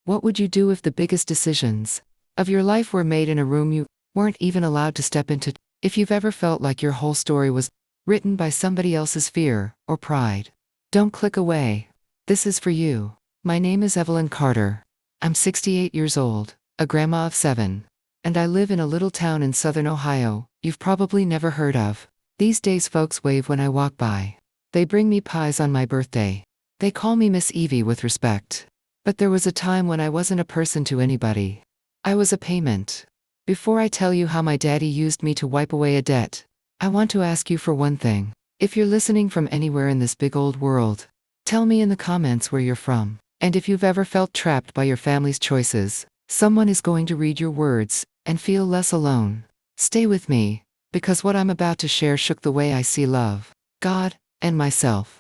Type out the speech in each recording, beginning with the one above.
What would you do if the biggest decisions of your life were made in a room you weren't even allowed to step into? If you've ever felt like your whole story was written by somebody else's fear or pride, don't click away. This is for you. My name is Evelyn Carter. I'm 68 years old, a grandma of 7, and I live in a little town in southern Ohio you've probably never heard of. These days folks wave when I walk by. They bring me pies on my birthday. They call me Miss Evie with respect. But there was a time when I wasn't a person to anybody. I was a payment. Before I tell you how my daddy used me to wipe away a debt, I want to ask you for one thing. If you're listening from anywhere in this big old world, tell me in the comments where you're from. And if you've ever felt trapped by your family's choices, someone is going to read your words and feel less alone. Stay with me, because what I'm about to share shook the way I see love, God, and myself.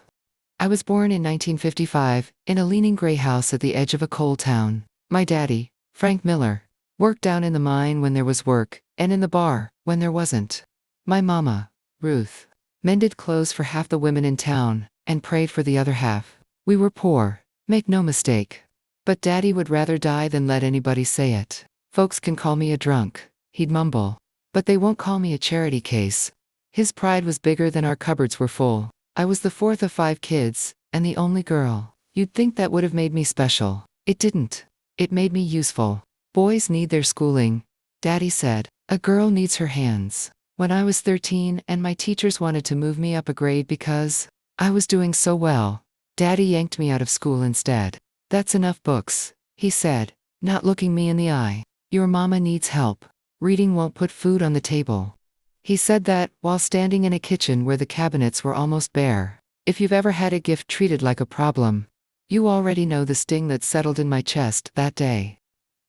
I was born in 1955, in a leaning gray house at the edge of a coal town. My daddy, Frank Miller, worked down in the mine when there was work, and in the bar when there wasn't. My mama, Ruth, mended clothes for half the women in town, and prayed for the other half. We were poor, make no mistake. But Daddy would rather die than let anybody say it. Folks can call me a drunk, he'd mumble. But they won't call me a charity case. His pride was bigger than our cupboards were full. I was the 4th of 5 kids, and the only girl. You'd think that would have made me special. It didn't. It made me useful. Boys need their schooling, Daddy said. A girl needs her hands. When I was 13 and my teachers wanted to move me up a grade because I was doing so well, Daddy yanked me out of school instead. That's enough books, he said, not looking me in the eye. Your mama needs help. Reading won't put food on the table. He said that while standing in a kitchen where the cabinets were almost bare. If you've ever had a gift treated like a problem, you already know the sting that settled in my chest that day.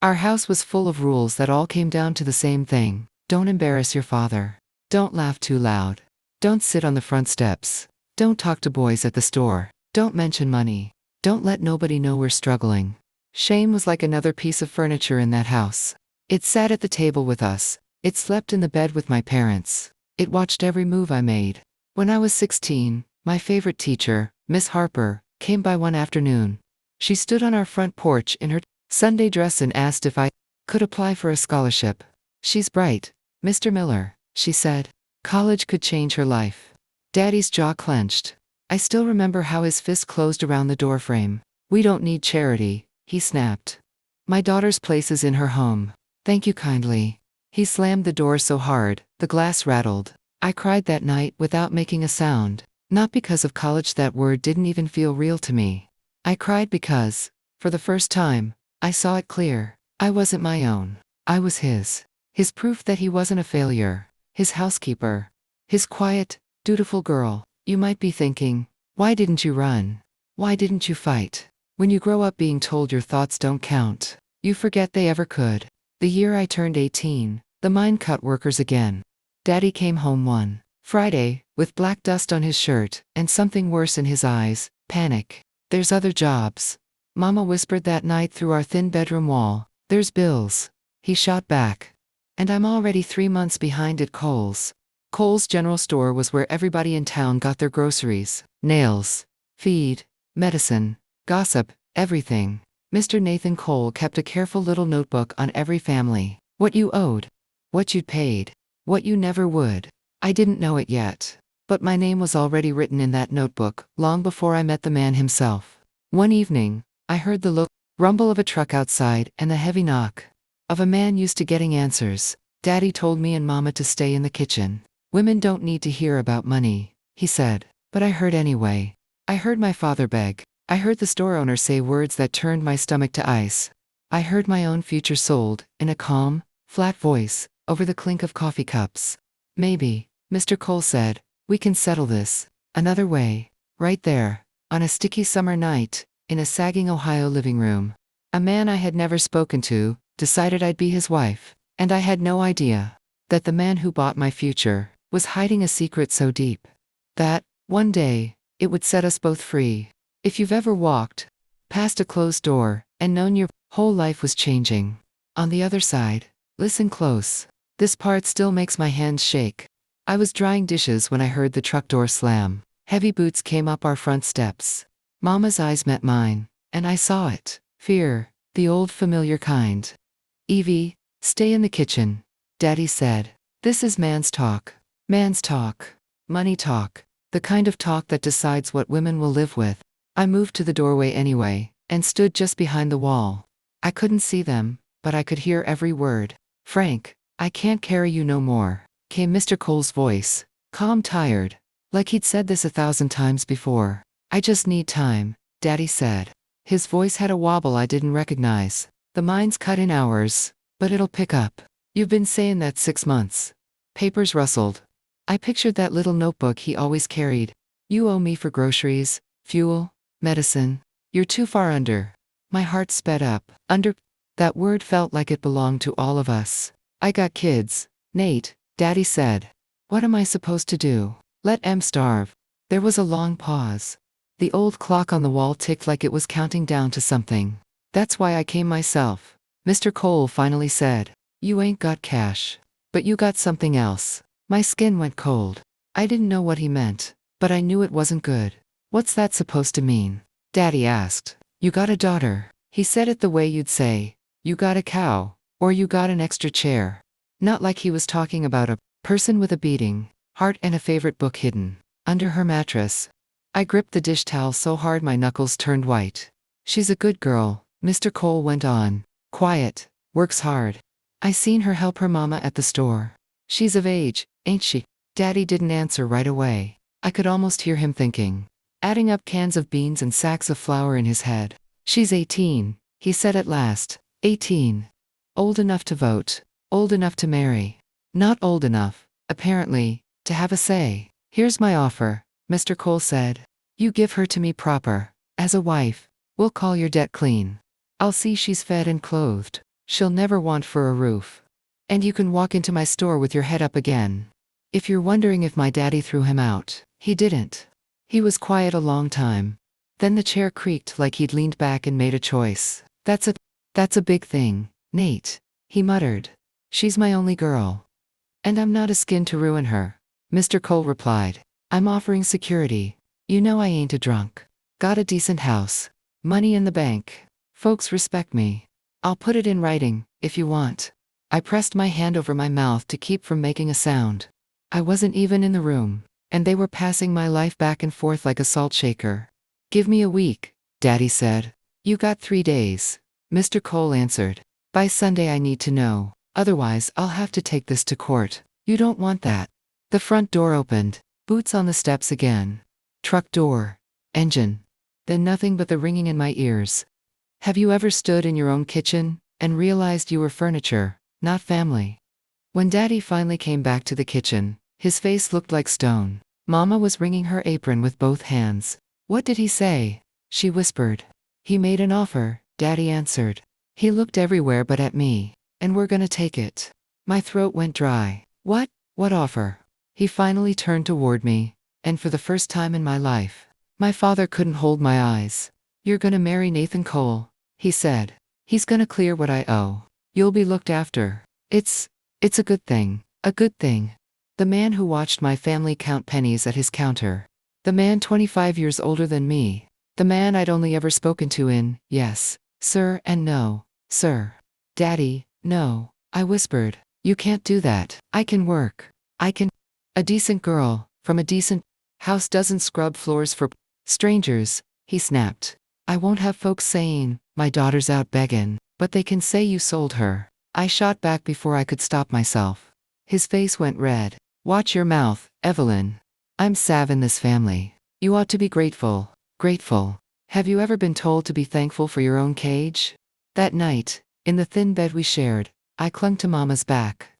Our house was full of rules that all came down to the same thing. Don't embarrass your father. Don't laugh too loud. Don't sit on the front steps. Don't talk to boys at the store. Don't mention money. Don't let nobody know we're struggling. Shame was like another piece of furniture in that house. It sat at the table with us. It slept in the bed with my parents. It watched every move I made. When I was 16, my favorite teacher, Miss Harper, came by one afternoon. She stood on our front porch in her Sunday dress and asked if I could apply for a scholarship. She's bright, Mr. Miller, she said. College could change her life. Daddy's jaw clenched. I still remember how his fist closed around the doorframe. We don't need charity, he snapped. My daughter's place is in her home. Thank you kindly. He slammed the door so hard, the glass rattled. I cried that night without making a sound. Not because of college, that word didn't even feel real to me. I cried because, for the first time, I saw it clear. I wasn't my own. I was his. His proof that he wasn't a failure. His housekeeper. His quiet, dutiful girl. You might be thinking, why didn't you run? Why didn't you fight? When you grow up being told your thoughts don't count, you forget they ever could. The year I turned 18, the mine cut workers again. Daddy came home one Friday, with black dust on his shirt, and something worse in his eyes, panic. There's other jobs. Mama whispered that night through our thin bedroom wall. There's bills. He shot back. And I'm already 3 months behind at Kohl's. Kohl's General Store was where everybody in town got their groceries, nails, feed, medicine, gossip, everything. Mr. Nathan Cole kept a careful little notebook on every family. What you owed. What you'd paid. What you never would. I didn't know it yet. But my name was already written in that notebook, long before I met the man himself. One evening, I heard the rumble of a truck outside and the heavy knock of a man used to getting answers. Daddy told me and Mama to stay in the kitchen. Women don't need to hear about money, he said. But I heard anyway. I heard my father beg. I heard the store owner say words that turned my stomach to ice. I heard my own future sold, in a calm, flat voice, over the clink of coffee cups. Maybe, Mr. Cole said, we can settle this another way. Right there, on a sticky summer night, in a sagging Ohio living room. A man I had never spoken to decided I'd be his wife, and I had no idea that the man who bought my future was hiding a secret so deep that, one day, it would set us both free. If you've ever walked past a closed door and known your whole life was changing, on the other side, listen close. This part still makes my hands shake. I was drying dishes when I heard the truck door slam. Heavy boots came up our front steps. Mama's eyes met mine, and I saw it. Fear, The old familiar kind. Evie, stay in the kitchen, Daddy said. This is man's talk. Man's talk. Money talk. The kind of talk that decides what women will live with. I moved to the doorway anyway, and stood just behind the wall. I couldn't see them, but I could hear every word. Frank, I can't carry you no more, came Mr. Cole's voice, calm, tired, like he'd said this 1,000 times before. I just need time, Daddy said. His voice had a wobble I didn't recognize. The mine's cut in hours, but it'll pick up. You've been saying that 6 months. Papers rustled. I pictured that little notebook he always carried. You owe me for groceries, fuel, medicine. You're too far under. My heart sped up. Under. That word felt like it belonged to all of us. I got kids, Nate, Daddy said. What am I supposed to do? Let Em starve? There was a long pause. The old clock on the wall ticked like it was counting down to something. That's why I came myself, Mr. Cole finally said. You ain't got cash, but you got something else. My skin went cold. I didn't know what he meant, but I knew it wasn't good. What's that supposed to mean? Daddy asked. You got a daughter. He said it the way you'd say, you got a cow, or you got an extra chair. Not like he was talking about a person with a beating heart and a favorite book hidden under her mattress. I gripped the dish towel so hard my knuckles turned white. She's a good girl, Mr. Cole went on. Quiet, works hard. I seen her help her mama at the store. She's of age, ain't she? Daddy didn't answer right away. I could almost hear him thinking, adding up cans of beans and sacks of flour in his head. She's 18, he said at last. 18. Old enough to vote. Old enough to marry. Not old enough, apparently, to have a say. Here's my offer, Mr. Cole said. You give her to me proper, as a wife. We'll call your debt clean. I'll see she's fed and clothed. She'll never want for a roof. And you can walk into my store with your head up again. If you're wondering if my daddy threw him out, he didn't. He was quiet a long time. Then the chair creaked like he'd leaned back and made a choice. That's a big thing, Nate, he muttered. She's my only girl. And I'm not a skin to ruin her, Mr. Cole replied. I'm offering security. You know I ain't a drunk. Got a decent house. Money in the bank. Folks respect me. I'll put it in writing, if you want. I pressed my hand over my mouth to keep from making a sound. I wasn't even in the room, and they were passing my life back and forth like a salt shaker. Give me a week, Daddy said. You got 3 days, Mr. Cole answered. By Sunday I need to know, otherwise I'll have to take this to court. You don't want that. The front door opened, boots on the steps again. Truck door, engine. Then nothing but the ringing in my ears. Have you ever stood in your own kitchen and realized you were furniture, not family? When Daddy finally came back to the kitchen, his face looked like stone. Mama was wringing her apron with both hands. What did he say? She whispered. He made an offer, Daddy answered. He looked everywhere but at me, and we're gonna take it. My throat went dry. What? What offer? He finally turned toward me, and for the first time in my life, my father couldn't hold my eyes. You're gonna marry Nathan Cole, he said. He's gonna clear what I owe. You'll be looked after. It's a good thing. A good thing. The man who watched my family count pennies at his counter. The man 25 years older than me. The man I'd only ever spoken to in, yes, sir, and no, sir. Daddy, no, I whispered. You can't do that. I can work. I can. A decent girl, from a decent house doesn't scrub floors for strangers, he snapped. I won't have folks saying, my daughter's out beggin', but they can say you sold her. I shot back before I could stop myself. His face went red. Watch your mouth, Evelyn. I'm Sav in this family. You ought to be grateful. Grateful. Have you ever been told to be thankful for your own cage? That night, in the thin bed we shared, I clung to Mama's back.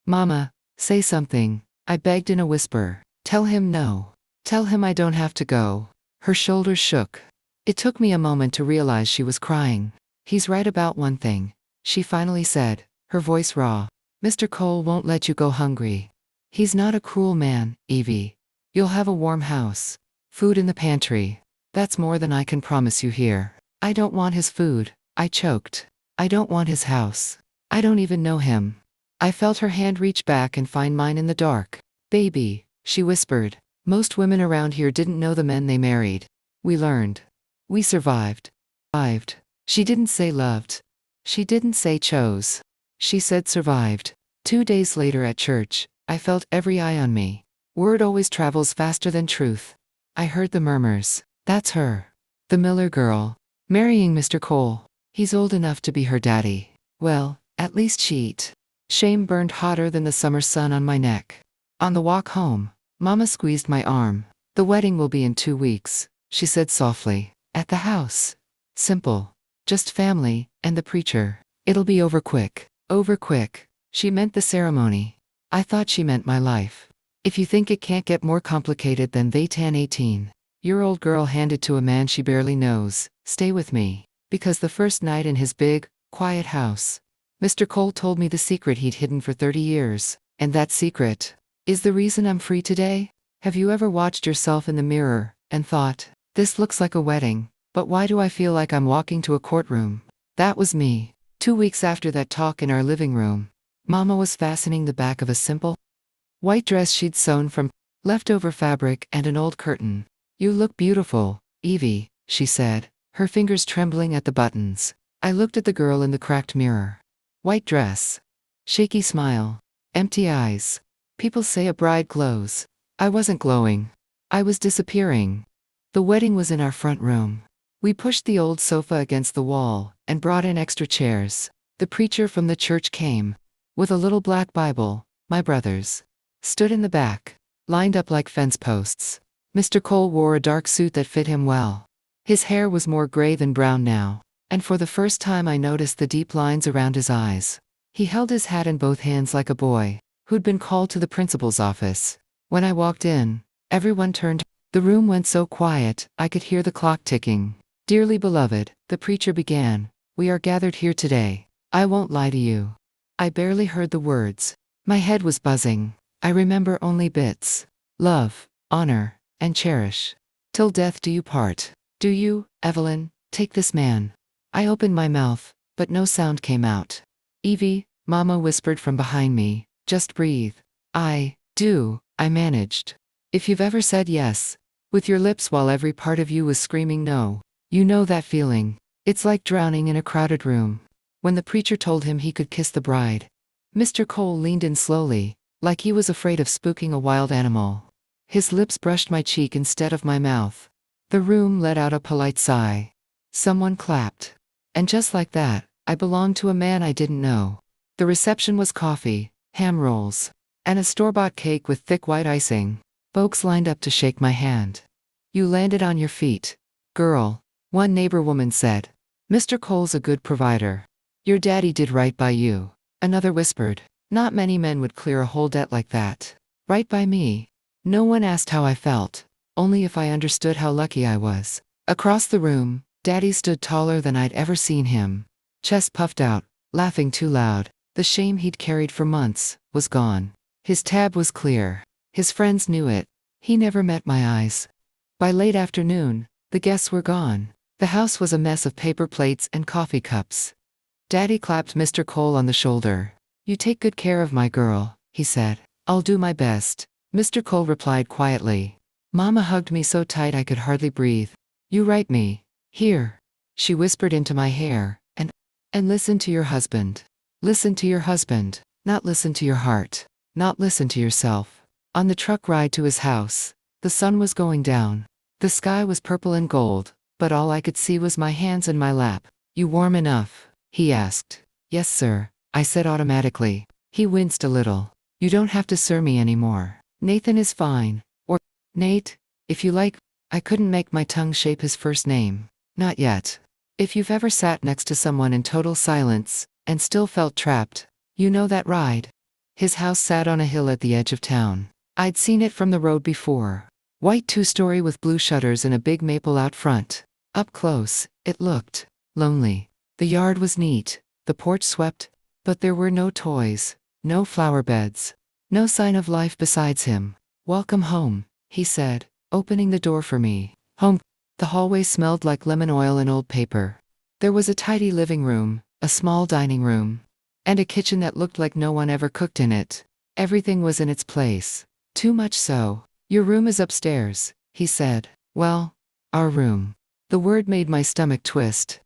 Mama, say something, I begged in a whisper. Tell him no. Tell him I don't have to go. Her shoulders shook. It took me a moment to realize she was crying. He's right about one thing, she finally said, her voice raw. Mr. Cole won't let you go hungry. He's not a cruel man, Evie. You'll have a warm house. Food in the pantry. That's more than I can promise you here. I don't want his food, I choked. I don't want his house. I don't even know him. I felt her hand reach back and find mine in the dark. Baby, she whispered. Most women around here didn't know the men they married. We learned. We survived. She didn't say loved, She didn't say chose. She said survived. 2 days later at church, I felt every eye on me. Word always travels faster than truth. I heard the murmurs. That's her. The Miller girl. Marrying Mr. Cole. He's old enough to be her daddy. Well, at least she'd. Shame burned hotter than the summer sun on my neck. On the walk home, Mama squeezed my arm. The wedding will be in 2 weeks, she said softly. At the house. Simple. Just family, and the preacher. It'll be over quick. Over quick. She meant the ceremony. I thought she meant my life. If you think it can't get more complicated than they 10-18. Your old girl handed to a man she barely knows, stay with me. Because the first night in his big, quiet house, Mr. Cole told me the secret he'd hidden for 30 years. And that secret is the reason I'm free today. Have you ever watched yourself in the mirror and thought, this looks like a wedding, but why do I feel like I'm walking to a courtroom? That was me. 2 weeks after that talk in our living room, Mama was fastening the back of a simple white dress she'd sewn from leftover fabric and an old curtain. You look beautiful, Evie, she said, her fingers trembling at the buttons. I looked at the girl in the cracked mirror. White dress. Shaky smile. Empty eyes. People say a bride glows. I wasn't glowing. I was disappearing. The wedding was in our front room. We pushed the old sofa against the wall and brought in extra chairs. The preacher from the church came. With a little black Bible, my brothers stood in the back, lined up like fence posts. Mr. Cole wore a dark suit that fit him well. His hair was more gray than brown now, and for the first time I noticed the deep lines around his eyes. He held his hat in both hands like a boy who'd been called to the principal's office. When I walked in, everyone turned. The room went so quiet, I could hear the clock ticking. Dearly beloved, the preacher began, we are gathered here today. I won't lie to you. I barely heard the words. My head was buzzing. I remember only bits. Love, honor, and cherish. Till death do you part. Do you, Evelyn, take this man? I opened my mouth, but no sound came out. Evie, Mama whispered from behind me, just breathe. I do, I managed. If you've ever said yes, with your lips while every part of you was screaming no, you know that feeling. It's like drowning in a crowded room. When the preacher told him he could kiss the bride, Mr. Cole leaned in slowly, like he was afraid of spooking a wild animal. His lips brushed my cheek instead of my mouth. The room let out a polite sigh. Someone clapped. And just like that, I belonged to a man I didn't know. The reception was coffee, ham rolls, and a store-bought cake with thick white icing. Folks lined up to shake my hand. You landed on your feet, girl, one neighbor woman said. Mr. Cole's a good provider. Your daddy did right by you. Another whispered. Not many men would clear a whole debt like that. Right by me. No one asked how I felt, only if I understood how lucky I was. Across the room, Daddy stood taller than I'd ever seen him. Chest puffed out, laughing too loud. The shame he'd carried for months was gone. His tab was clear. His friends knew it. He never met my eyes. By late afternoon, the guests were gone. The house was a mess of paper plates and coffee cups. Daddy clapped Mr. Cole on the shoulder. You take good care of my girl, he said. I'll do my best, Mr. Cole replied quietly. Mama hugged me so tight I could hardly breathe. You write me. Here. She whispered into my hair, and listen to your husband. Listen to your husband, not listen to your heart, not listen to yourself. On the truck ride to his house, the sun was going down. The sky was purple and gold, but all I could see was my hands in my lap. You warm enough? He asked. Yes, sir, I said automatically. He winced a little. You don't have to sir me anymore. Nathan is fine. Or, Nate, if you like. I couldn't make my tongue shape his first name. Not yet. If you've ever sat next to someone in total silence, and still felt trapped, you know that ride. His house sat on a hill at the edge of town. I'd seen it from the road before. White 2-story with blue shutters and a big maple out front. Up close, it looked lonely. The yard was neat, the porch swept, but there were no toys, no flower beds, no sign of life besides him. Welcome home, he said, opening the door for me. Home. The hallway smelled like lemon oil and old paper. There was a tidy living room, a small dining room, and a kitchen that looked like no one ever cooked in it. Everything was in its place. Too much so. Your room is upstairs, he said. Well, our room. The word made my stomach twist.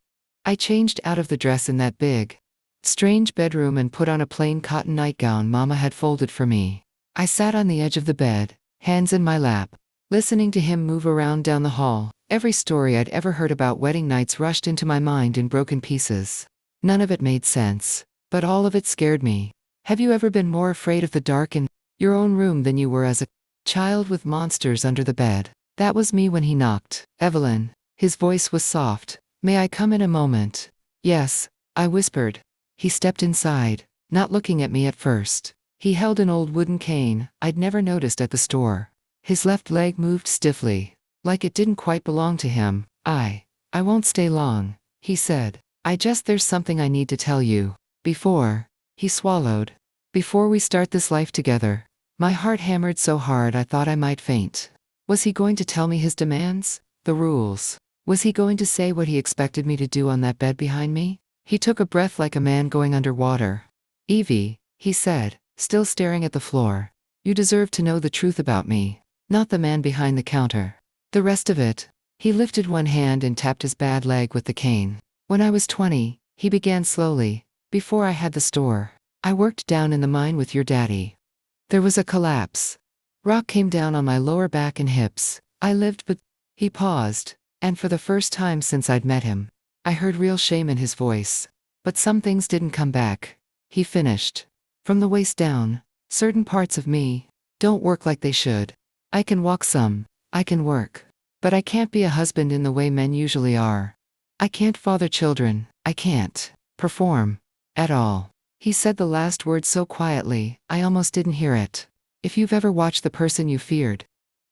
I changed out of the dress in that big, strange bedroom and put on a plain cotton nightgown Mama had folded for me. I sat on the edge of the bed, hands in my lap, listening to him move around down the hall. Every story I'd ever heard about wedding nights rushed into my mind in broken pieces. None of it made sense, but all of it scared me. Have you ever been more afraid of the dark in your own room than you were as a child with monsters under the bed? That was me when he knocked. Evelyn. His voice was soft. May I come in a moment? Yes, I whispered. He stepped inside, not looking at me at first. He held an old wooden cane I'd never noticed at the store. His left leg moved stiffly, like it didn't quite belong to him. I won't stay long, he said. There's something I need to tell you. He swallowed. Before we start this life together. My heart hammered so hard I thought I might faint. Was he going to tell me his demands? The rules? Was he going to say what he expected me to do on that bed behind me? He took a breath like a man going underwater. Evie, he said, still staring at the floor. You deserve to know the truth about me, not the man behind the counter. The rest of it. He lifted one hand and tapped his bad leg with the cane. When I was 20, he began slowly, before I had the store. I worked down in the mine with your daddy. There was a collapse. Rock came down on my lower back and hips. I lived but he paused, and for the first time since I'd met him, I heard real shame in his voice. But some things didn't come back. He finished. From the waist down, certain parts of me don't work like they should. I can walk some, I can work. But I can't be a husband in the way men usually are. I can't father children, I can't perform at all. He said the last word so quietly, I almost didn't hear it. If you've ever watched the person you feared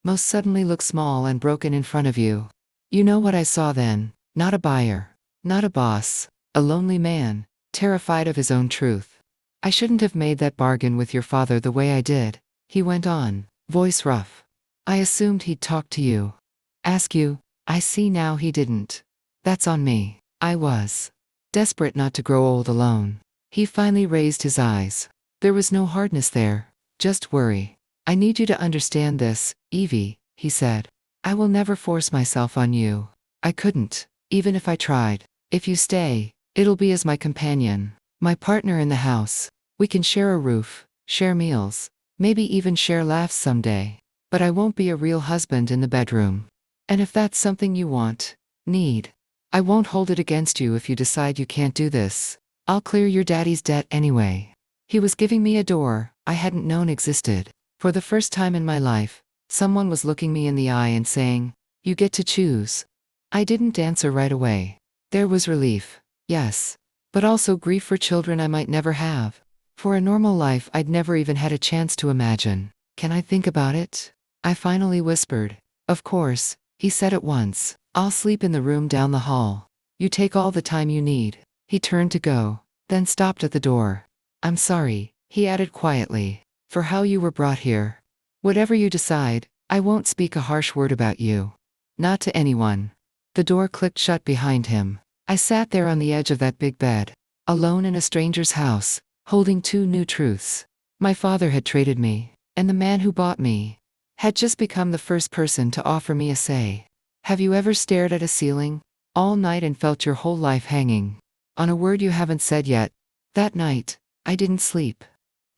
most suddenly look small and broken in front of you, you know what I saw then. Not a buyer, not a boss, a lonely man, terrified of his own truth. I shouldn't have made that bargain with your father the way I did, he went on, voice rough. I assumed he'd talk to you. Ask you. I see now he didn't. That's on me. I was desperate not to grow old alone. He finally raised his eyes. There was no hardness there, just worry. I need you to understand this, Evie, he said. I will never force myself on you. I couldn't, even if I tried. If you stay, it'll be as my companion, my partner in the house. We can share a roof, share meals, maybe even share laughs someday. But I won't be a real husband in the bedroom. And if that's something you want, need, I won't hold it against you if you decide you can't do this. I'll clear your daddy's debt anyway. He was giving me a door I hadn't known existed. For the first time in my life, someone was looking me in the eye and saying, you get to choose. I didn't answer right away. There was relief, yes, but also grief for children I might never have. For a normal life I'd never even had a chance to imagine. Can I think about it? I finally whispered. Of course, he said at once. I'll sleep in the room down the hall. You take all the time you need. He turned to go, then stopped at the door. I'm sorry, he added quietly, for how you were brought here. Whatever you decide, I won't speak a harsh word about you. Not to anyone. The door clicked shut behind him. I sat there on the edge of that big bed, alone in a stranger's house, holding two new truths. My father had traded me, and the man who bought me had just become the first person to offer me a say. Have you ever stared at a ceiling all night and felt your whole life hanging on a word you haven't said yet? That night, I didn't sleep.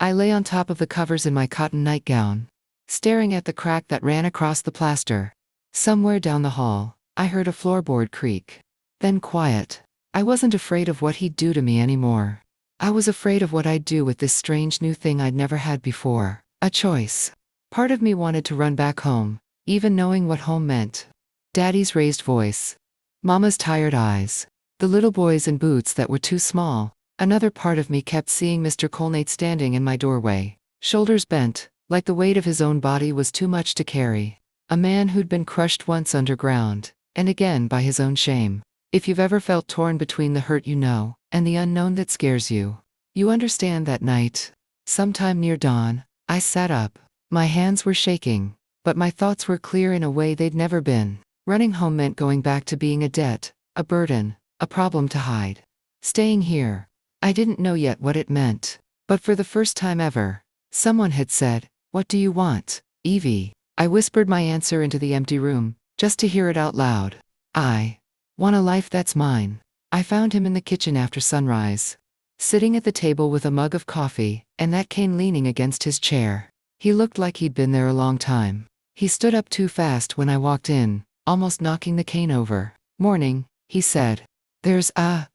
I lay on top of the covers in my cotton nightgown, staring at the crack that ran across the plaster. Somewhere down the hall, I heard a floorboard creak. Then quiet. I wasn't afraid of what he'd do to me anymore. I was afraid of what I'd do with this strange new thing I'd never had before. A choice. Part of me wanted to run back home, even knowing what home meant. Daddy's raised voice. Mama's tired eyes. The little boys in boots that were too small. Another part of me kept seeing Mr. Colnate standing in my doorway, shoulders bent, like the weight of his own body was too much to carry. A man who'd been crushed once underground, and again by his own shame. If you've ever felt torn between the hurt you know, and the unknown that scares you, you understand that night. Sometime near dawn, I sat up. My hands were shaking, but my thoughts were clear in a way they'd never been. Running home meant going back to being a debt, a burden, a problem to hide. Staying here, I didn't know yet what it meant. But for the first time ever, someone had said, "What do you want, Evie?" I whispered my answer into the empty room, just to hear it out loud. I want a life that's mine. I found him in the kitchen after sunrise, sitting at the table with a mug of coffee and that cane leaning against his chair. He looked like he'd been there a long time. He stood up too fast when I walked in, almost knocking the cane over. "Morning," he said. "There's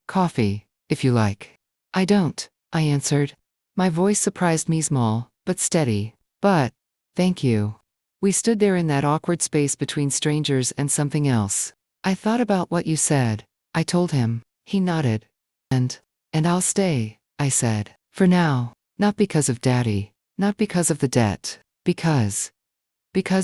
coffee, if you like." "I don't," I answered. My voice surprised me, small, but steady. "But, thank you." We stood there in that awkward space between strangers and something else. "I thought about what you said," I told him. He nodded. And I'll stay," I said. "For now. Not because of Daddy. Not because of the debt. Because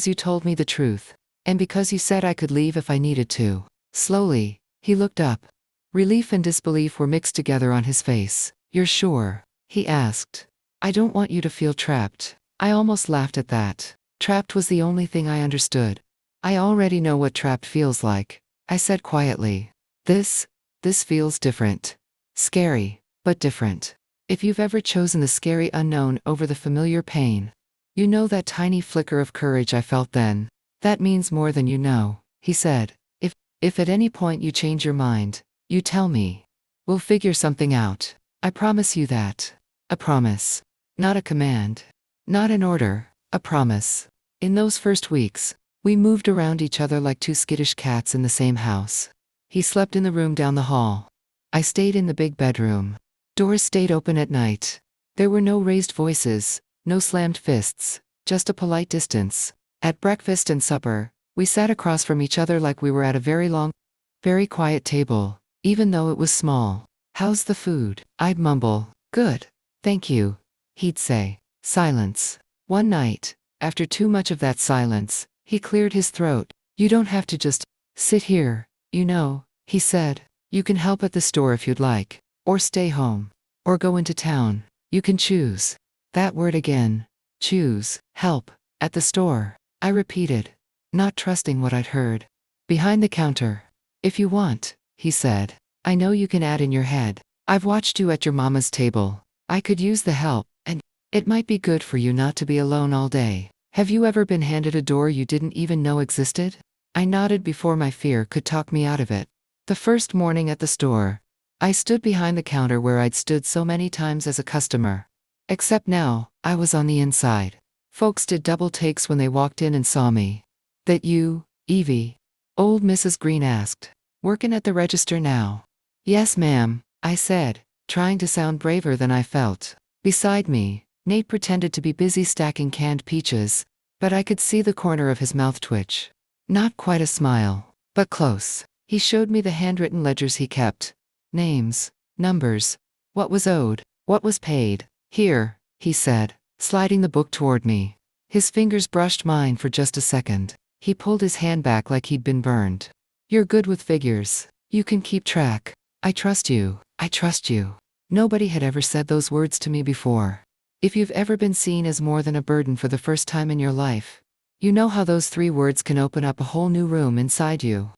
you told me the truth. And because you said I could leave if I needed to." Slowly, he looked up. Relief and disbelief were mixed together on his face. "You're sure?" he asked. "I don't want you to feel trapped." I almost laughed at that. Trapped was the only thing I understood. "I already know what trapped feels like," I said quietly. This feels different. Scary, but different. If you've ever chosen the scary unknown over the familiar pain, you know that tiny flicker of courage I felt then. "That means more than you know," he said. If at any point you change your mind, you tell me. We'll figure something out. I promise you that. A promise. Not a command. Not an order. A promise." In those first weeks, we moved around each other like two skittish cats in the same house. He slept in the room down the hall. I stayed in the big bedroom. Doors stayed open at night. There were no raised voices, no slammed fists, just a polite distance. At breakfast and supper, we sat across from each other like we were at a very long, very quiet table, even though it was small. "How's the food?" I'd mumble. "Good. Thank you." He'd say. Silence. One night, after too much of that silence, he cleared his throat. "You don't have to just sit here, you know," he said. "You can help at the store if you'd like. Or stay home. Or go into town. You can choose." That word again. Choose. Help. At the store. I repeated, not trusting what I'd heard. "Behind the counter. If you want," he said. "I know you can add in your head. I've watched you at your mama's table. I could use the help, and it might be good for you not to be alone all day. Have you ever been handed a door you didn't even know existed?" I nodded before my fear could talk me out of it. The first morning at the store, I stood behind the counter where I'd stood so many times as a customer. Except now, I was on the inside. Folks did double takes when they walked in and saw me. "That you, Evie?" Old Mrs. Green asked. "Workin' at the register now?" "Yes, ma'am," I said, trying to sound braver than I felt. Beside me, Nate pretended to be busy stacking canned peaches, but I could see the corner of his mouth twitch. Not quite a smile, but close. He showed me the handwritten ledgers he kept. Names, numbers, what was owed, what was paid. "Here," he said, sliding the book toward me. His fingers brushed mine for just a second. He pulled his hand back like he'd been burned. "You're good with figures. You can keep track. I trust you. I trust you." Nobody had ever said those words to me before. If you've ever been seen as more than a burden for the first time in your life, you know how those 3 words can open up a whole new room inside you.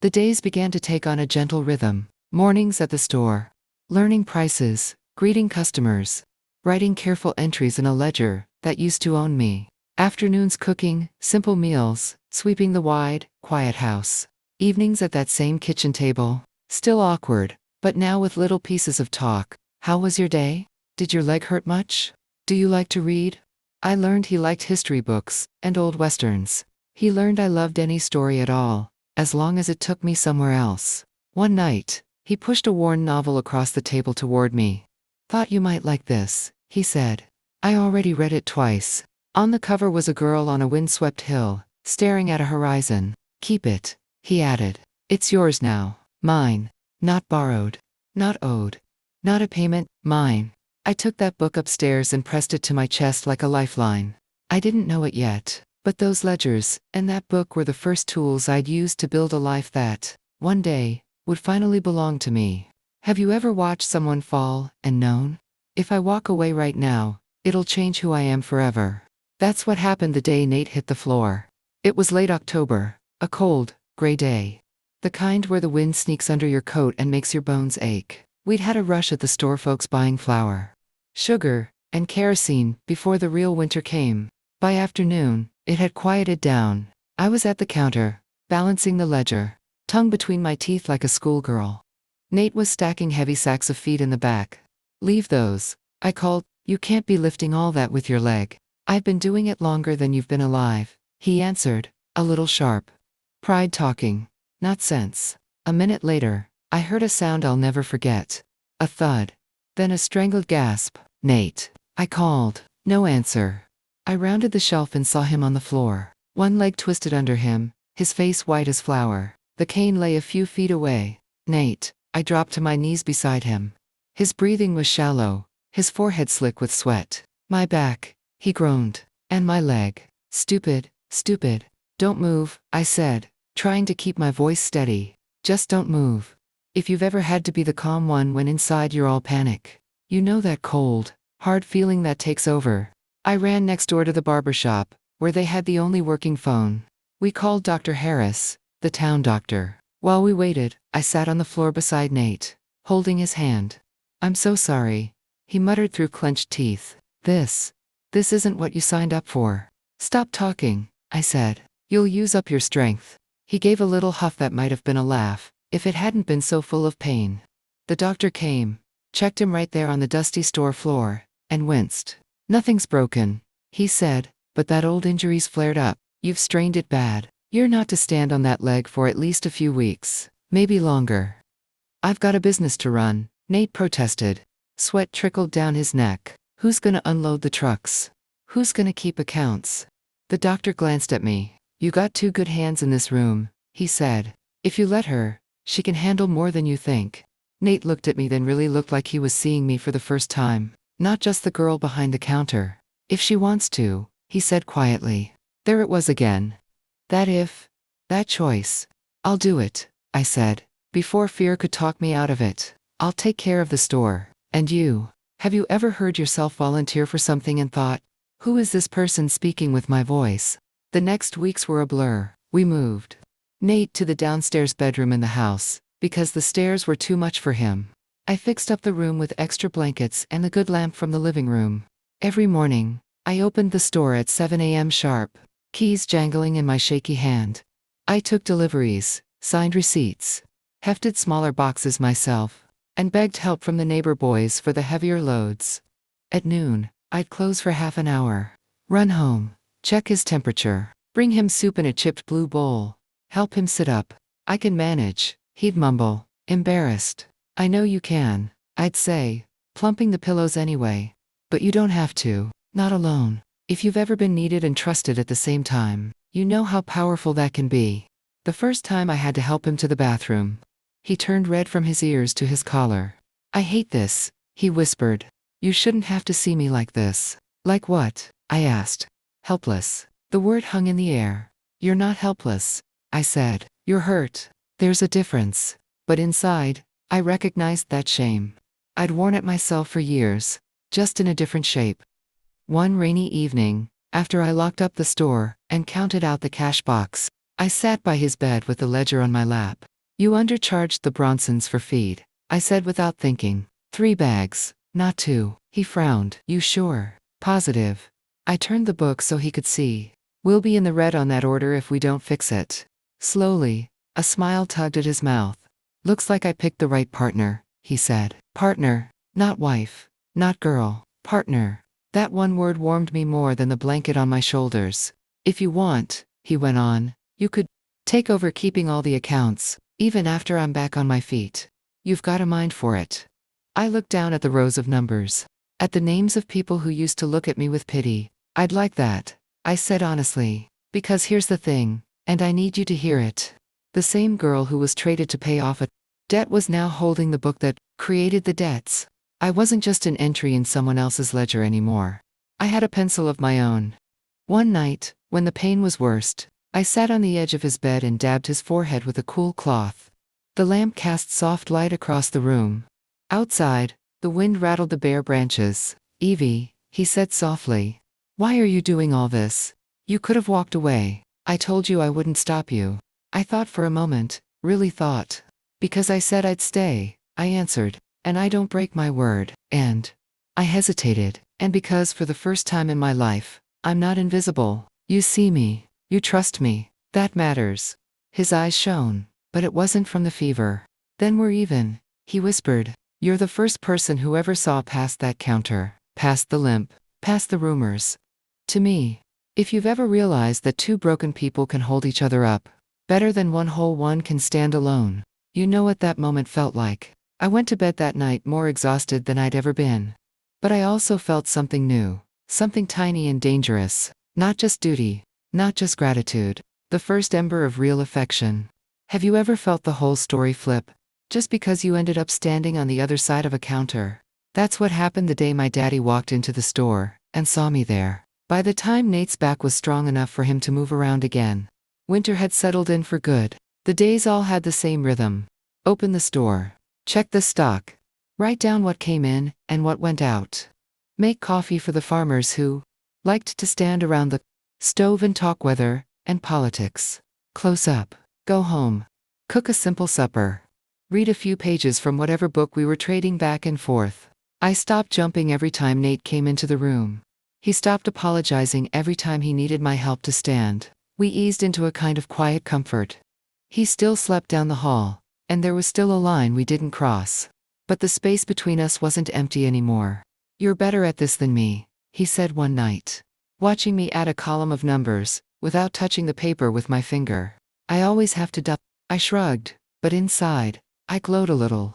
The days began to take on a gentle rhythm. Mornings at the store. Learning prices, greeting customers, writing careful entries in a ledger that used to own me. Afternoons cooking, simple meals, sweeping the wide, quiet house. Evenings at that same kitchen table. Still awkward, but now with little pieces of talk. "How was your day? Did your leg hurt much? Do you like to read?" I learned he liked history books and old westerns. He learned I loved any story at all, as long as it took me somewhere else. One night, he pushed a worn novel across the table toward me. "Thought you might like this," he said. I already read it twice. On the cover was a girl on a windswept hill, staring at a horizon. "Keep it," he added. "It's yours now. Mine. Not borrowed. Not owed. Not a payment. Mine." I took that book upstairs and pressed it to my chest like a lifeline. I didn't know it yet, but those ledgers and that book were the first tools I'd used to build a life that, one day, would finally belong to me. Have you ever watched someone fall and known? If I walk away right now, it'll change who I am forever. That's what happened the day Nate hit the floor. It was late October, a cold, gray day. The kind where the wind sneaks under your coat and makes your bones ache. We'd had a rush at the store, folks buying flour, sugar, and kerosene before the real winter came. By afternoon, it had quieted down. I was at the counter, balancing the ledger, tongue between my teeth like a schoolgirl. Nate was stacking heavy sacks of feed in the back. Leave those, I called. You can't be lifting all that with your leg. I've been doing it longer than you've been alive, he answered, a little sharp. Pride talking, not sense. A minute later, I heard a sound I'll never forget. A thud. Then a strangled gasp. Nate, I called. No answer. I rounded the shelf and saw him on the floor. One leg twisted under him, his face white as flour. The cane lay a few feet away. Nate, I dropped to my knees beside him. His breathing was shallow, his forehead slick with sweat. My back, he groaned. And my leg. Stupid, stupid. Don't move, I said, trying to keep my voice steady. Just don't move. If you've ever had to be the calm one when inside you're all panic, you know that cold, hard feeling that takes over. I ran next door to the barber shop, where they had the only working phone. We called Dr. Harris, the town doctor. While we waited, I sat on the floor beside Nate, holding his hand. I'm so sorry, he muttered through clenched teeth. This isn't what you signed up for. Stop talking, I said. You'll use up your strength. He gave a little huff that might have been a laugh, if it hadn't been so full of pain. The doctor came, checked him right there on the dusty store floor, and winced. Nothing's broken, he said, but that old injury's flared up. You've strained it bad. You're not to stand on that leg for at least a few weeks, maybe longer. I've got a business to run, Nate protested. Sweat trickled down his neck. Who's gonna unload the trucks? Who's gonna keep accounts? The doctor glanced at me. You got two good hands in this room, he said. If you let her, she can handle more than you think. Nate looked at me, then really looked like he was seeing me for the first time, not just the girl behind the counter. If she wants to, he said quietly. There it was again. That choice. I'll do it, I said, before fear could talk me out of it. I'll take care of the store. And you? Have you ever heard yourself volunteer for something and thought, who is this person speaking with my voice? The next weeks were a blur. We moved Nate to the downstairs bedroom in the house, because the stairs were too much for him. I fixed up the room with extra blankets and the good lamp from the living room. Every morning, I opened the store at 7 a.m. sharp, keys jangling in my shaky hand. I took deliveries, signed receipts, hefted smaller boxes myself, and begged help from the neighbor boys for the heavier loads. At noon, I'd close for half an hour, run home, check his temperature, bring him soup in a chipped blue bowl, help him sit up. I can manage, he'd mumble, embarrassed. I know you can, I'd say, plumping the pillows anyway. But you don't have to, not alone. If you've ever been needed and trusted at the same time, you know how powerful that can be. The first time I had to help him to the bathroom, he turned red from his ears to his collar. I hate this, he whispered. You shouldn't have to see me like this. Like what? I asked. Helpless. The word hung in the air. You're not helpless, I said. You're hurt. There's a difference. But inside, I recognized that shame. I'd worn it myself for years, just in a different shape. One rainy evening, after I locked up the store and counted out the cash box, I sat by his bed with the ledger on my lap. You undercharged the Bronsons for feed, I said without thinking. 3 bags, not 2. He frowned. You sure? Positive. I turned the book so he could see. We'll be in the red on that order if we don't fix it. Slowly, a smile tugged at his mouth. Looks like I picked the right partner, he said. Partner, not wife, not girl, partner. That one word warmed me more than the blanket on my shoulders. If you want, he went on, you could take over keeping all the accounts, even after I'm back on my feet. You've got a mind for it. I looked down at the rows of numbers, at the names of people who used to look at me with pity. I'd like that, I said honestly, because here's the thing, and I need you to hear it. The same girl who was traded to pay off a debt was now holding the book that created the debts. I wasn't just an entry in someone else's ledger anymore. I had a pencil of my own. One night, when the pain was worst, I sat on the edge of his bed and dabbed his forehead with a cool cloth. The lamp cast soft light across the room. Outside, the wind rattled the bare branches. Evie, he said softly. Why are you doing all this? You could have walked away. I told you I wouldn't stop you. I thought for a moment, really thought. Because I said I'd stay, I answered. And I don't break my word. And I hesitated. And because for the first time in my life, I'm not invisible. You see me. You trust me. That matters. His eyes shone, but it wasn't from the fever. Then we're even, He whispered, "You're the first person who ever saw past that counter, past the limp, past the rumors." To me, if you've ever realized that two broken people can hold each other up better than one whole one can stand alone, you know what that moment felt like. I went to bed that night more exhausted than I'd ever been. But I also felt something new, something tiny and dangerous. Not just duty, not just gratitude, the first ember of real affection. Have you ever felt the whole story flip? Just because you ended up standing on the other side of a counter? That's what happened the day my daddy walked into the store and saw me there. By the time Nate's back was strong enough for him to move around again, winter had settled in for good. The days all had the same rhythm. Open the store. Check the stock. Write down what came in and what went out. Make coffee for the farmers who liked to stand around the stove and talk weather and politics. Close up. Go home. Cook a simple supper. Read a few pages from whatever book we were trading back and forth. I stopped jumping every time Nate came into the room. He stopped apologizing every time he needed my help to stand. We eased into a kind of quiet comfort. He still slept down the hall, and there was still a line we didn't cross. But the space between us wasn't empty anymore. "You're better at this than me," he said one night, watching me add a column of numbers, without touching the paper with my finger. "I always have to I shrugged, but inside, I glowed a little.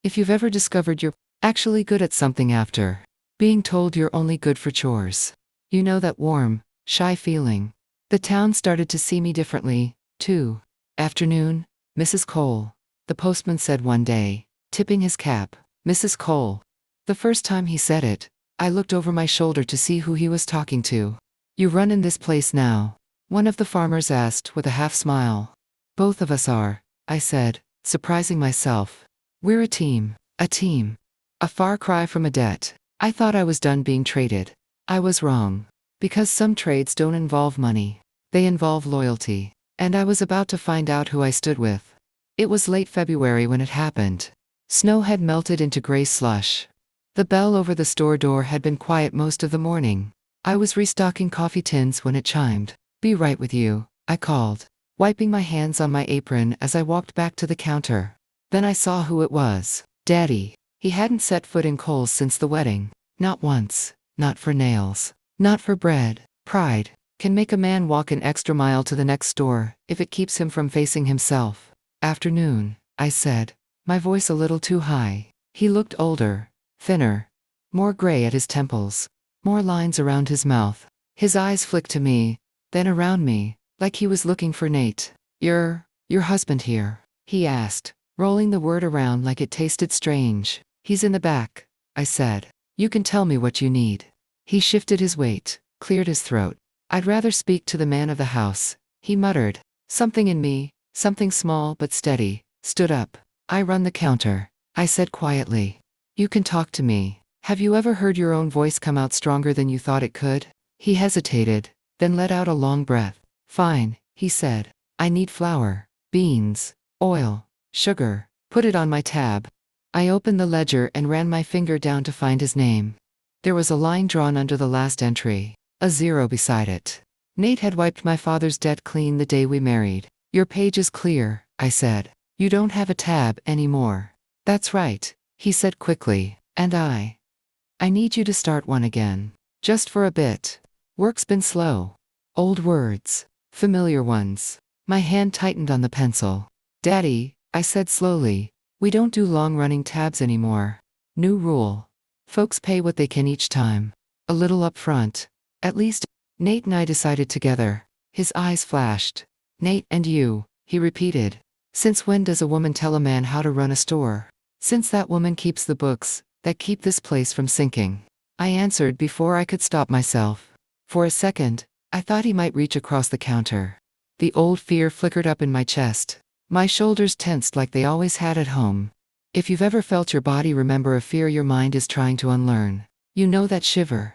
If you've ever discovered you're actually good at something after being told you're only good for chores, you know that warm, shy feeling. The town started to see me differently, too. "Afternoon, Mrs. Cole," the postman said one day, tipping his cap. "Mrs. Cole." The first time he said it, I looked over my shoulder to see who he was talking to. "You run in this place now?" one of the farmers asked with a half smile. "Both of us are," I said, surprising myself. "We're a team, a team." A far cry from a debt. I thought I was done being traded. I was wrong. Because some trades don't involve money. They involve loyalty. And I was about to find out who I stood with. It was late February when it happened. Snow had melted into gray slush. The bell over the store door had been quiet most of the morning. I was restocking coffee tins when it chimed. "Be right with you," I called, wiping my hands on my apron as I walked back to the counter. Then I saw who it was. Daddy. He hadn't set foot in Kohl's since the wedding. Not once. Not for nails. Not for bread. Pride can make a man walk an extra mile to the next store if it keeps him from facing himself. "Afternoon," I said, my voice a little too high. He looked older, thinner, more gray at his temples, more lines around his mouth. His eyes flicked to me, then around me, like he was looking for Nate. Your husband here?" he asked, rolling the word around like it tasted strange. "He's in the back," I said. "You can tell me what you need." He shifted his weight, cleared his throat. "I'd rather speak to the man of the house," he muttered. Something in me, something small but steady, stood up. "I run the counter," I said quietly. "You can talk to me. Have you ever heard your own voice come out stronger than you thought it could?" He hesitated, then let out a long breath. "Fine," he said. "I need flour, beans, oil, sugar. Put it on my tab." I opened the ledger and ran my finger down to find his name. There was a line drawn under the last entry, a zero beside it. Nate had wiped my father's debt clean the day we married. "Your page is clear," I said. "You don't have a tab anymore." "That's right," he said quickly, "and I need you to start one again. Just for a bit. Work's been slow." Old words. Familiar ones. My hand tightened on the pencil. "Daddy," I said slowly, "we don't do long-running tabs anymore. New rule. Folks pay what they can each time. A little up front. At least." Nate and I decided together. His eyes flashed. "Nate and you," he repeated. "Since when does a woman tell a man how to run a store?" "Since that woman keeps the books that keep this place from sinking," I answered before I could stop myself. For a second, I thought he might reach across the counter. The old fear flickered up in my chest. My shoulders tensed like they always had at home. If you've ever felt your body remember a fear your mind is trying to unlearn, you know that shiver.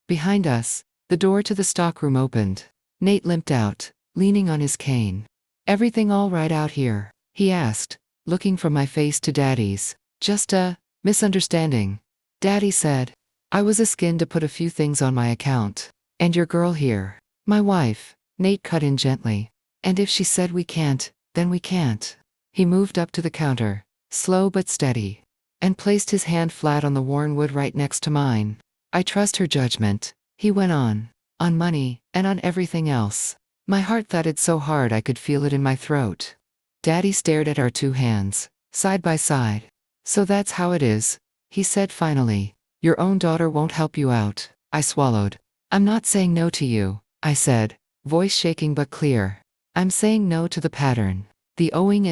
Behind us, the door to the stockroom opened. Nate limped out, leaning on his cane. "Everything all right out here?" he asked, looking from my face to Daddy's. "Just a misunderstanding," Daddy said. "I was a-skin to put a few things on my account. And your girl here." "My wife," Nate cut in gently. "And if she said we can't, then we can't." He moved up to the counter, slow but steady, and placed his hand flat on the worn wood right next to mine. I trust her judgment, he went on money, and on everything else. My heart thudded so hard I could feel it in my throat. Daddy stared at our two hands, side by side. So that's how it is, he said finally. Your own daughter won't help you out. I swallowed. I'm not saying no to you, I said, voice shaking but clear. I'm saying no to the pattern. The owing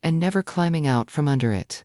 and never climbing out from under it.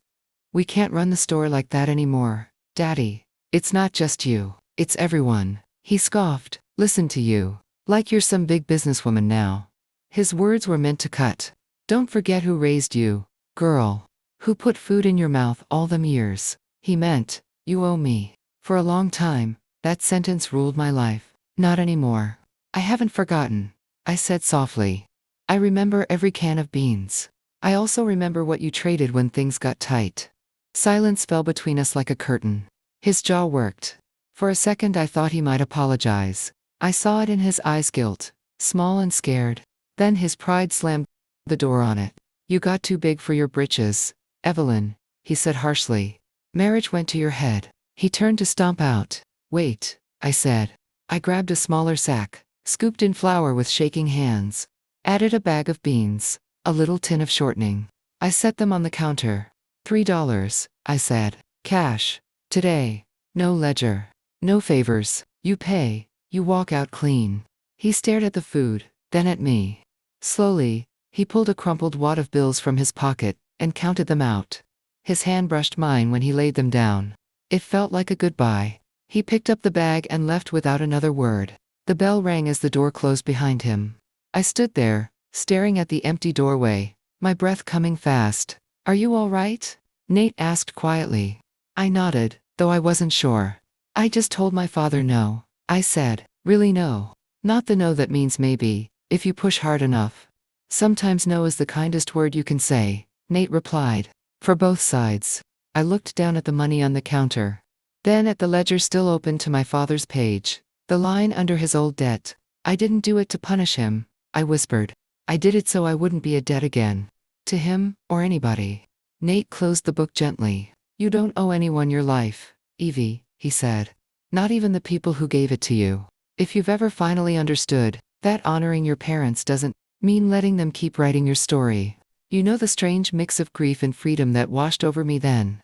We can't run the store like that anymore, Daddy. It's not just you, it's everyone. He scoffed. Listen to you. Like you're some big businesswoman now. His words were meant to cut. Don't forget who raised you, girl. Who put food in your mouth all them years. He meant, you owe me. For a long time, that sentence ruled my life. Not anymore. I haven't forgotten, I said softly. I remember every can of beans. I also remember what you traded when things got tight. Silence fell between us like a curtain. His jaw worked. For a second I thought he might apologize. I saw it in his eyes, guilt, small and scared. Then his pride slammed the door on it. You got too big for your britches, Evelyn, he said harshly. Marriage went to your head. He turned to stomp out. Wait, I said. I grabbed a smaller sack, scooped in flour with shaking hands, added a bag of beans, a little tin of shortening. I set them on the counter. $3, I said. Cash. Today. No ledger. No favors. You pay. You walk out clean. He stared at the food, then at me. Slowly, he pulled a crumpled wad of bills from his pocket and counted them out. His hand brushed mine when he laid them down. It felt like a goodbye. He picked up the bag and left without another word. The bell rang as the door closed behind him. I stood there, staring at the empty doorway, my breath coming fast. Are you all right? Nate asked quietly. I nodded, though I wasn't sure. I just told my father no, I said. Really no. Not the no that means maybe, if you push hard enough. Sometimes no is the kindest word you can say, Nate replied. For both sides. I looked down at the money on the counter. Then at the ledger still open to my father's page. The line under his old debt. I didn't do it to punish him, I whispered. I did it so I wouldn't be a debt again. To him, or anybody. Nate closed the book gently. You don't owe anyone your life, Evie, he said. Not even the people who gave it to you. If you've ever finally understood that honoring your parents doesn't mean letting them keep writing your story. You know the strange mix of grief and freedom that washed over me then.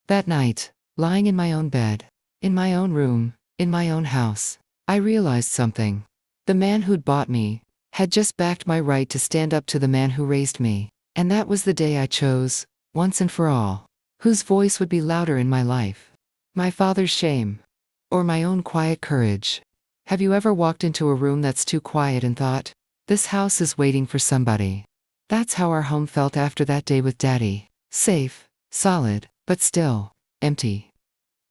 That night, lying in my own bed, in my own room, in my own house, I realized something. The man who'd bought me had just backed my right to stand up to the man who raised me. And that was the day I chose, once and for all, whose voice would be louder in my life. My father's shame. Or my own quiet courage. Have you ever walked into a room that's too quiet and thought, this house is waiting for somebody? That's how our home felt after that day with Daddy. Safe, solid, but still, empty.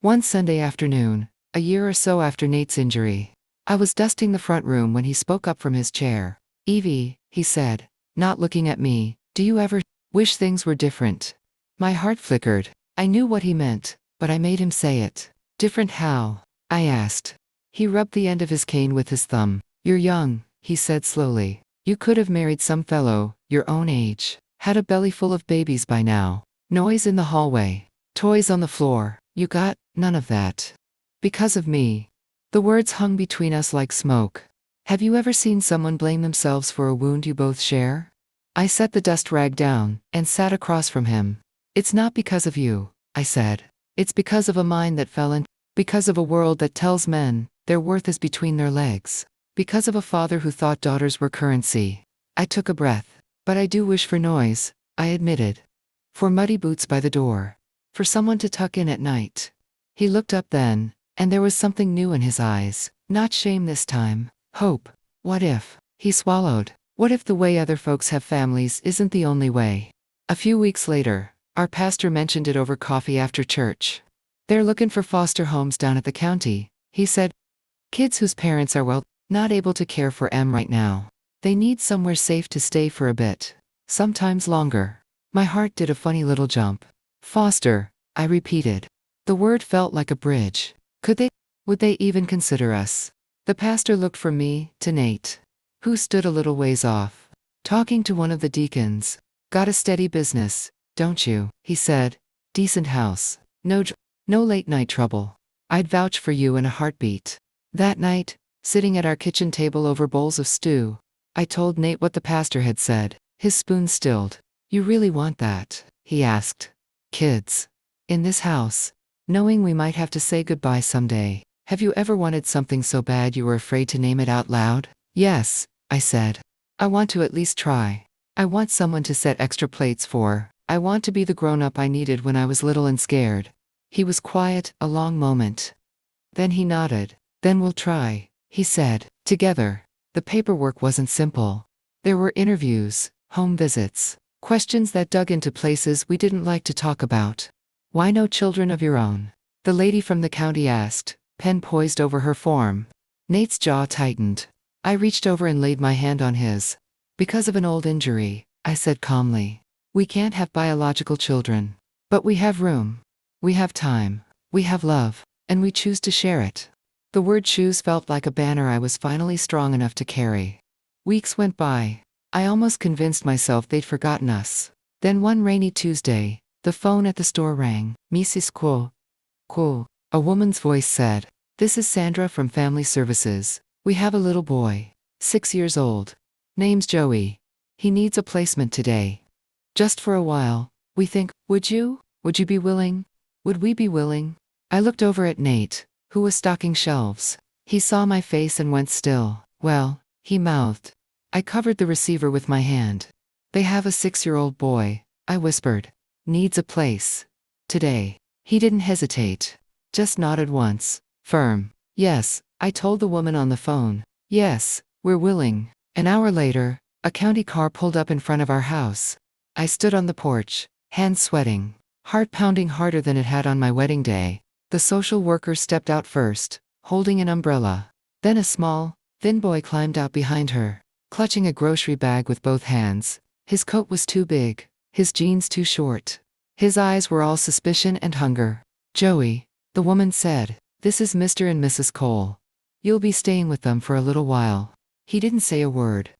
One Sunday afternoon, a year or so after Nate's injury, I was dusting the front room when he spoke up from his chair. Evie, he said, not looking at me, do you ever wish things were different? My heart flickered. I knew what he meant, but I made him say it. Different how? I asked. He rubbed the end of his cane with his thumb. You're young, he said slowly. You could have married some fellow, your own age. Had a belly full of babies by now. Noise in the hallway. Toys on the floor. You got none of that. Because of me. The words hung between us like smoke. Have you ever seen someone blame themselves for a wound you both share? I set the dust rag down and sat across from him. It's not because of you, I said. It's because of a mind that fell in. Because of a world that tells men their worth is between their legs. Because of a father who thought daughters were currency. I took a breath. But I do wish for noise, I admitted. For muddy boots by the door. For someone to tuck in at night. He looked up then, and there was something new in his eyes. Not shame this time. Hope. What if? He swallowed. What if the way other folks have families isn't the only way? A few weeks later, our pastor mentioned it over coffee after church. They're looking for foster homes down at the county, he said. Kids whose parents are not able to care for them right now. They need somewhere safe to stay for a bit. Sometimes longer. My heart did a funny little jump. Foster, I repeated. The word felt like a bridge. Would they even consider us? The pastor looked from me to Nate, who stood a little ways off, talking to one of the deacons. Got a steady business, don't you? He said. Decent house. No late night trouble. I'd vouch for you in a heartbeat. That night, sitting at our kitchen table over bowls of stew, I told Nate what the pastor had said, his spoon stilled. You really want that? He asked. Kids. In this house. Knowing we might have to say goodbye someday. Have you ever wanted something so bad you were afraid to name it out loud? Yes, I said. I want to at least try. I want someone to set extra plates for. I want to be the grown-up I needed when I was little and scared. He was quiet, a long moment. Then he nodded. Then we'll try, he said. Together. The paperwork wasn't simple. There were interviews, home visits, questions that dug into places we didn't like to talk about. Why no children of your own? The lady from the county asked, pen poised over her form. Nate's jaw tightened. I reached over and laid my hand on his. Because of an old injury, I said calmly. We can't have biological children. But we have room. We have time. We have love. And we choose to share it. The word choose felt like a banner I was finally strong enough to carry. Weeks went by. I almost convinced myself they'd forgotten us. Then one rainy Tuesday, the phone at the store rang. Mrs. Cool. A woman's voice said, This is Sandra from Family Services. We have a little boy. 6 years old. Name's Joey. He needs a placement today. Just for a while. We think, would you? Would you be willing? Would we be willing? I looked over at Nate, who was stocking shelves. He saw my face and went still. Well, he mouthed. I covered the receiver with my hand. They have a 6-year-old boy, I whispered. Needs a place. Today. He didn't hesitate. Just nodded once. Firm. Yes, I told the woman on the phone. Yes, we're willing. An hour later, a county car pulled up in front of our house. I stood on the porch, hands sweating, heart pounding harder than it had on my wedding day. The social worker stepped out first, holding an umbrella. Then a small, thin boy climbed out behind her, clutching a grocery bag with both hands. His coat was too big, his jeans too short. His eyes were all suspicion and hunger. Joey, the woman said, this is Mr. and Mrs. Cole. You'll be staying with them for a little while. He didn't say a word.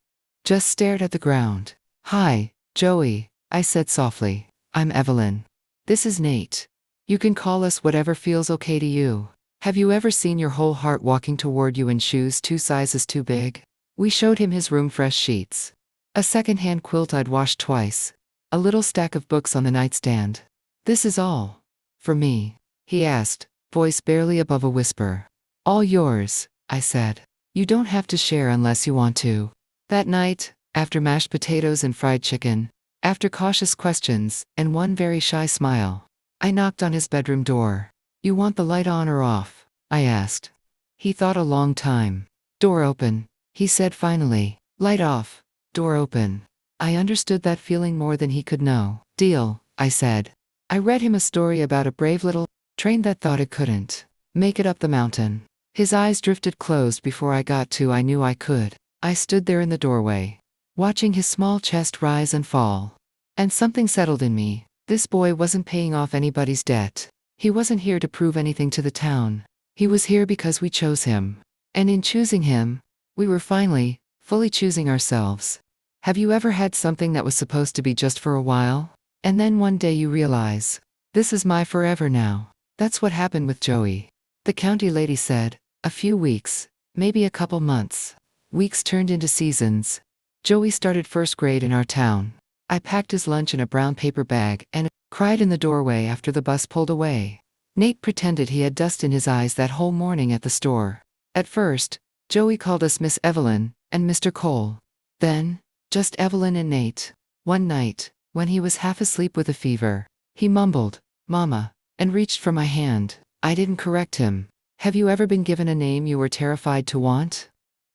Just stared at the ground. Hi, Joey, I said softly. I'm Evelyn. This is Nate. You can call us whatever feels okay to you. Have you ever seen your whole heart walking toward you in shoes 2 sizes too big? We showed him his room fresh sheets. A second-hand quilt I'd washed twice. A little stack of books on the nightstand. This is all. For me? He asked, voice barely above a whisper. All yours, I said. You don't have to share unless you want to. That night, after mashed potatoes and fried chicken, after cautious questions, and one very shy smile, I knocked on his bedroom door. You want the light on or off? I asked. He thought a long time. Door open, he said finally. Light off. Door open. I understood that feeling more than he could know. Deal, I said. I read him a story about a brave little train that thought it couldn't make it up the mountain. His eyes drifted closed before I got to I knew I could. I stood there in the doorway, watching his small chest rise and fall. And something settled in me. This boy wasn't paying off anybody's debt. He wasn't here to prove anything to the town. He was here because we chose him. And in choosing him, we were finally, fully choosing ourselves. Have you ever had something that was supposed to be just for a while? And then one day you realize, this is my forever now. That's what happened with Joey. The county lady said, a few weeks, maybe a couple months. Weeks turned into seasons. Joey started first grade in our town. I packed his lunch in a brown paper bag and cried in the doorway after the bus pulled away. Nate pretended he had dust in his eyes that whole morning at the store. At first, Joey called us Miss Evelyn and Mr. Cole. Then, just Evelyn and Nate. One night, when he was half asleep with a fever, he mumbled, Mama, and reached for my hand. I didn't correct him. Have you ever been given a name you were terrified to want?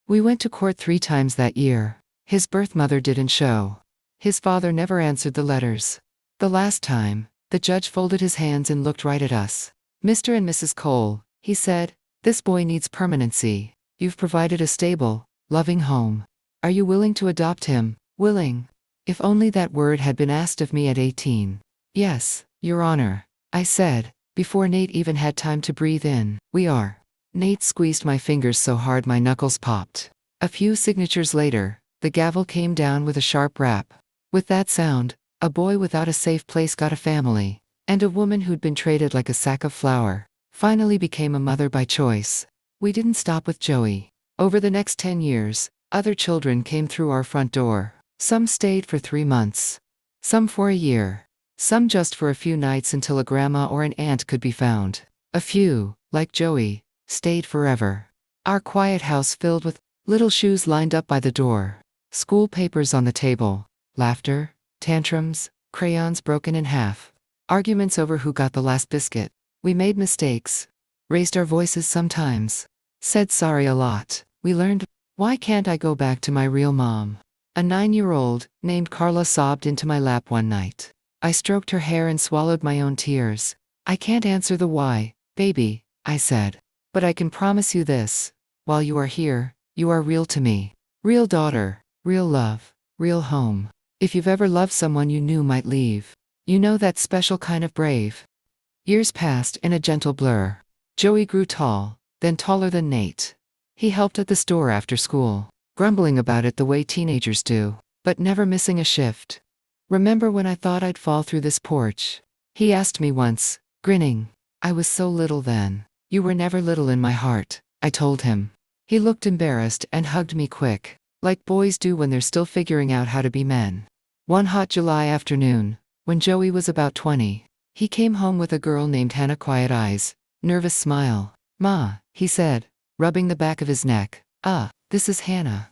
We went to court 3 times that year. His birth mother didn't show. His father never answered the letters. The last time, the judge folded his hands and looked right at us. Mr. and Mrs. Cole, he said, this boy needs permanency. You've provided a stable, loving home. Are you willing to adopt him? Willing. If only that word had been asked of me at 18. Yes, Your Honor, I said, before Nate even had time to breathe in. We are. Nate squeezed my fingers so hard my knuckles popped. A few signatures later, the gavel came down with a sharp rap. With that sound, A boy without a safe place got a family, and a woman who'd been traded like a sack of flour finally became a mother by choice. We didn't stop with Joey. Over the next 10 years, other children came through our front door. Some stayed for 3 months, some for a year, some just for a few nights until a grandma or an aunt could be found. A few, like Joey, stayed forever. Our quiet house filled with little shoes lined up by the door, school papers on the table, laughter, tantrums, crayons broken in half, arguments over who got the last biscuit. We made mistakes, raised our voices sometimes, said sorry a lot. We learned, why can't I go back to my real mom? A 9-year-old, named Carla, sobbed into my lap one night. I stroked her hair and swallowed my own tears. I can't answer the why, baby, I said. But I can promise you this. While you are here, you are real to me. Real daughter, real love, real home. If you've ever loved someone you knew might leave, you know that special kind of brave. Years passed in a gentle blur. Joey grew tall, then taller than Nate. He helped at the store after school, grumbling about it the way teenagers do, but never missing a shift. Remember when I thought I'd fall through this porch? He asked me once, grinning. I was so little then. You were never little in my heart, I told him. He looked embarrassed and hugged me quick, like boys do when they're still figuring out how to be men. One hot July afternoon, when Joey was about 20, he came home with a girl named Hannah. Quiet eyes, nervous smile. Ma, he said, rubbing the back of his neck. This is Hannah.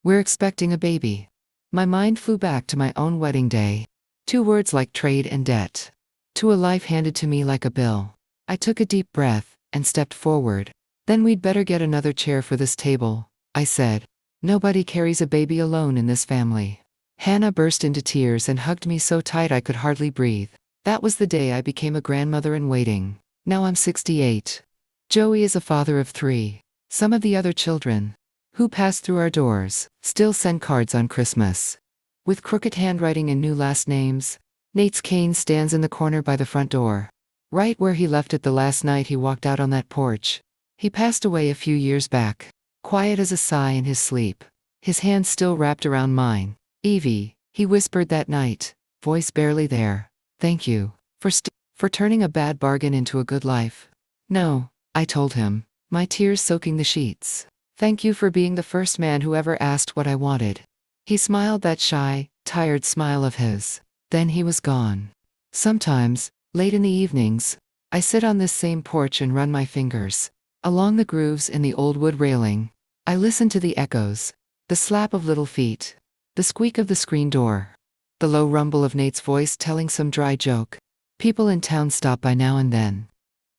We're expecting a baby. My mind flew back to my own wedding day. 2 words like trade and debt. To a life handed to me like a bill. I took a deep breath and stepped forward. Then we'd better get another chair for this table, I said. Nobody carries a baby alone in this family. Hannah burst into tears and hugged me so tight I could hardly breathe. That was the day I became a grandmother in waiting. Now I'm 68. Joey is a father of 3. Some of the other children, who pass through our doors, still send cards on Christmas. With crooked handwriting and new last names. Nate's cane stands in the corner by the front door, right where he left it the last night he walked out on that porch. He passed away a few years back, quiet as a sigh in his sleep, his hand still wrapped around mine. Evie, he whispered that night, voice barely there. Thank you for turning a bad bargain into a good life. No, I told him, my tears soaking the sheets. Thank you for being the first man who ever asked what I wanted. He smiled that shy, tired smile of his. Then he was gone. Sometimes, late in the evenings, I sit on this same porch and run my fingers along the grooves in the old wood railing. I listen to the echoes, the slap of little feet, the squeak of the screen door, the low rumble of Nate's voice telling some dry joke. People in town stop by now and then.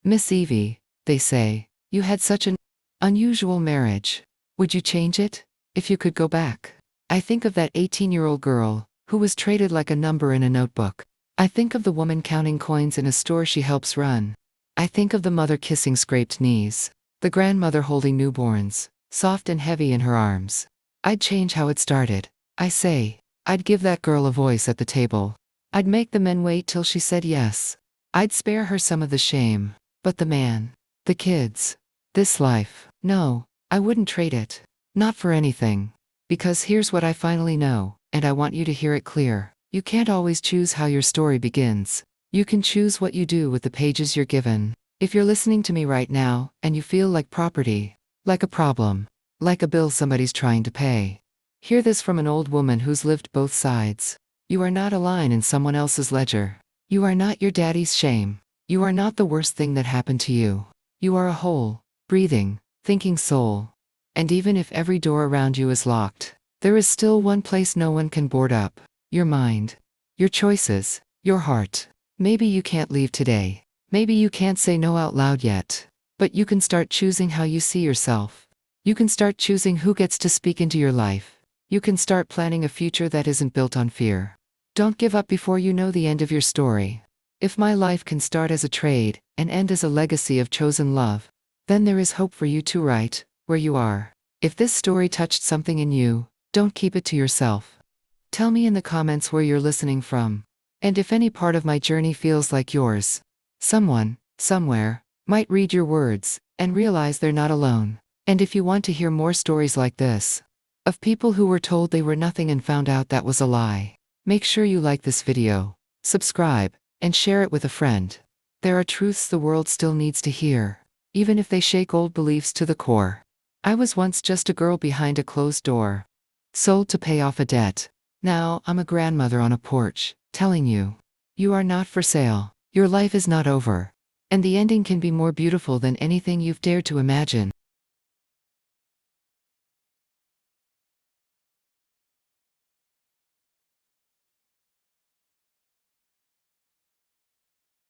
Miss Evie, they say, you had such an unusual marriage. Would you change it? If you could go back? I think of that 18-year-old girl who was traded like a number in a notebook. I think of the woman counting coins in a store she helps run. I think of the mother kissing scraped knees, the grandmother holding newborns, soft and heavy in her arms. I'd change how it started. I say, I'd give that girl a voice at the table. I'd make the men wait till she said yes. I'd spare her some of the shame. But the man, the kids, this life, no, I wouldn't trade it. Not for anything. Because here's what I finally know, and I want you to hear it clear. You can't always choose how your story begins. You can choose what you do with the pages you're given. If you're listening to me right now, and you feel like property, like a problem, like a bill somebody's trying to pay, hear this from an old woman who's lived both sides. You are not a line in someone else's ledger. You are not your daddy's shame. You are not the worst thing that happened to you. You are a whole, breathing, thinking soul. And even if every door around you is locked, there is still one place no one can board up. Your mind. Your choices. Your heart. Maybe you can't leave today. Maybe you can't say no out loud yet. But you can start choosing how you see yourself. You can start choosing who gets to speak into your life. You can start planning a future that isn't built on fear. Don't give up before you know the end of your story. If my life can start as a trade and end as a legacy of chosen love, then there is hope for you too, right where you are. If this story touched something in you, don't keep it to yourself. Tell me in the comments where you're listening from. And if any part of my journey feels like yours, someone, somewhere, might read your words and realize they're not alone. And if you want to hear more stories like this, of people who were told they were nothing and found out that was a lie, Make sure you like this video, subscribe, and share it with a friend. There are truths the world still needs to hear, even if they shake old beliefs to the core. I was once just a girl behind a closed door, sold to pay off a debt. Now I'm a grandmother on a porch, telling you, you are not for sale, your life is not over, and the ending can be more beautiful than anything you've dared to imagine.